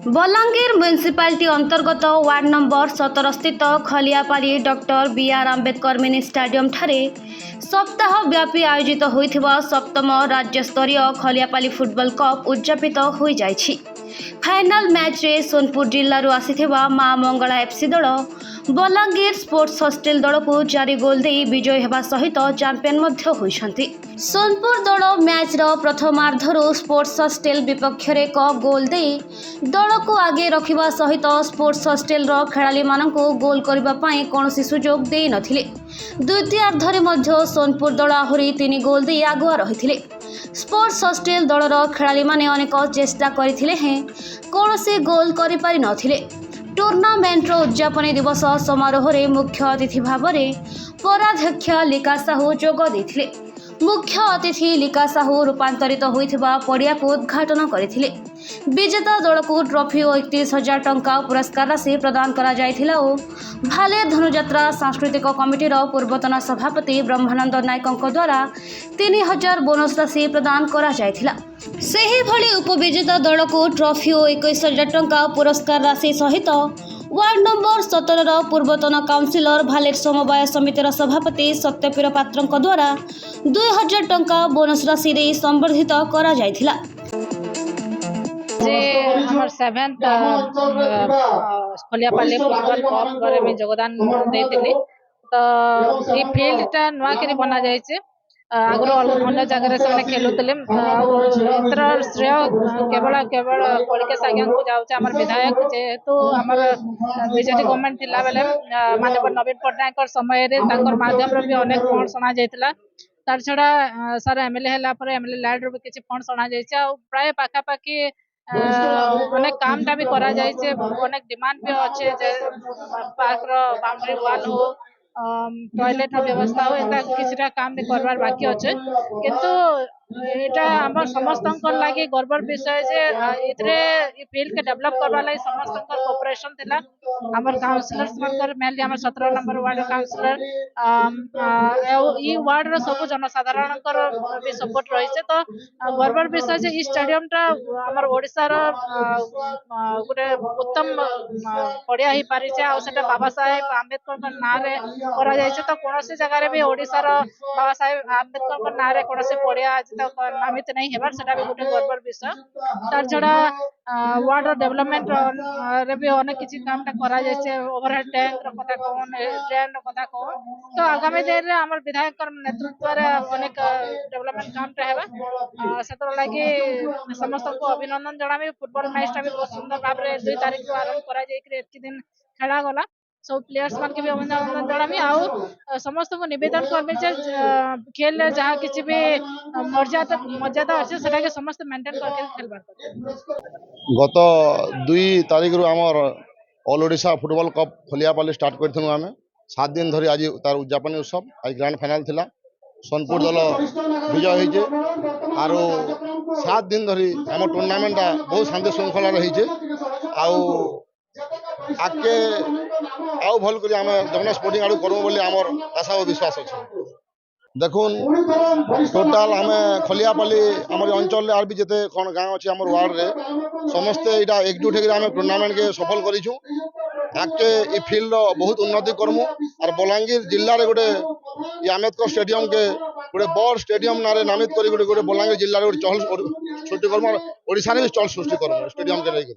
Balangir municipality अंतर्गत ward number 17 स्थित Khaliapali doctor B R. Ambedkar mini stadium ठारे सप्ताह व्यापी आयोजित होइथिबा सप्तम राज्य स्तरीय खलियापाली फुटबॉल कप उद्यापित हो जाइछि। फाइनल मैच रे सोनपुर जिल्लारू आसीथिबा मां मंगला एफसी दल बलांगीर स्पोर्ट्स हॉस्टेल दल को 4 गोल दे विजय हेबा सहित चैंपियन मध्य होइछन्ति। सोनपुर दल मैच रो प्रथमार्धरू स्पोर्ट्स हॉस्टेल विपक्ष रे एक गोल दे दल को आगे रखिबा सहित स्पोर्ट्स हॉस्टेल रो खेलाड़ी माननको गोल करिबा पई कोनोसी सुजोग देई नथिले। द्वितीयार्धरे मध्य सोनपुर दल आहुरी 3 गोल दे आगुआ रहिथिले। स्पोर्ट्स हॉस्टेल दलर खेलाड़ी माने अनेक चेष्टा करथिले हें कोनोसी गोल करि पारि नथिले। टूर्नामेंट रो उद्यापन दिवस समारोह रे मुख्य अतिथि भाव में पौराध्यक्ष लिका साहू जोग देथिले। मुख्य अतिथि लिका साहू रूपांतरित होइथिबा पड़िया को उद्घाटन करथिले। विजेता दल को ट्रॉफी और 31,000 टंका पुरस्कार राशि प्रदान करा जायथिला ओ भालेर धनुयात्रा सांस्कृतिक कमिटीर पूर्वतन सभापति ब्रह्मानंद नायकଙ୍କ द्वारा 3,000 बोनस राशि प्रदान करा जायथिला। सेही भली उपविजेता दल को ट्रॉफी और 21,000 टंका पुरस्कार राशि सहित वार्ड नंबर 17 पूर्वतन काउंसिलर भालेर समवाय समितिर सभापति सत्यपीर पात्रଙ୍କ द्वारा 2,000 टंका बोनस राशि दे संबर्धित करा जायथिला। जे हमर 7th खलियापाली फुटबॉल कप रे में योगदान देइतिली। तो ई फील्डटा नुआ करी बना जाय छै। आगरो अन्य जगह से खेलुतले एतर श्रेय केवल पड़के साज्ञा को जाउ छै हमर विधायक जेहेतु हमर बीजेपी गवर्नमेंट थिला बेले माननीय नवीन पटनायक समय रे ताकर माध्यम रे भी अनेक फंड सना जायतिला। तार छड़ा सर एमएलए हला पर एमएलए लैंड रो भी किछि फंड सना जाय छै। प्राय पाखा पाखी अनेक कामटा भी करा जाय छै। अनेक डिमांड भी अच्छे जे पार्क रो बाउंड्री वॉल हो टॉयलेट रो व्यवस्था हो एता किछटा काम भी करबार बाकी अच्छे। किंतु एटा हमर समस्तंकर लागि गर्वर विषय जे इतरे ई फील्ड के डेवलप करबा लागि समस्तंकर कोऑपरेशन थिला। हमर काउंसिलर्स मनकर मेनली हमर 17 नंबर वार्ड काउंसिलर ई वार्ड रो सब जनसाधारणकर भी सपोर्ट रही छै। तो गर्वर विषय जे ई स्टेडियम टा हमर ओडिसा रो गुटे उत्तम पड़िया ही पारि छै आ सेटा बाबा साहेब आंबेडकर के नाम रे करा जाय छै। तो कोनोसी जगह रे भी ओडिसा रो बाबा साहेब आंबेडकर के नाम रे कोनोसी पड़िया आज तक नामित नहीं हेबार सेटा भी गुटे गर्वर विषय। तार छड़ा वार्ड रो डेवलपमेंट रे भी अनेक किछि कामटा करा जाय छै। ओवरहेड टैंक रो कथा कोन ड्रेन रो कथा कोन तो आगामी दिन रे हमर विधायक कर नेतृत्व रे अनेक डेवलपमेंट कामटा हेबा सेतर लागि समस्त को अभिनंदन जणामी। फुटबॉल मैच टा भी बहुत सुंदर भाव रे 2 तारीख को आरंभ करा जाय कि एति दिन खेला गला। सब प्लेयर्स मान के भी अभिनंदन जणामी आ समस्त को निवेदन करबे जे खेल जहां किछि भी मर्यादा अछि सेटा के समस्त मेंटेन करके खेलबार। गत 2 तारीख रु आमर all Odisha football cup Khaliapali start करथनु। आमे 7 दिन धरी आज तार उद्यापन उत्सव आज ग्रैंड फाइनल थिला। सोनपुर दल विजय होइजे आरो 7 दिन धरी आम टूर्नामेंट बहुत शांति श्रृंखला रही छे। आउ आके आउ भल करी आमे जमुना स्पोर्टिंग आडू करबो बोली आमर आशा और विश्वास अछि। देखुन टोटाल आमे खलियापाली हमर अंचल रे आर भी जते कोन गांव अछि हमर वार्ड रे समस्त एटा एकजुट हेकि आमे टूर्नामेंट के सफल करिछु। आके ई फील्ड बहुत उन्नति करमु और बलांगीर जिल्ला रे गोटे आंबेडकर स्टेडियम के गोटे बड़ स्टेडियम नारे नामित करी गोटे बलांगीर जिल्ला रे चहल सृष्टि करमु। ओडिसा रे चहल सृष्टि करमु स्टेडियम के लेके।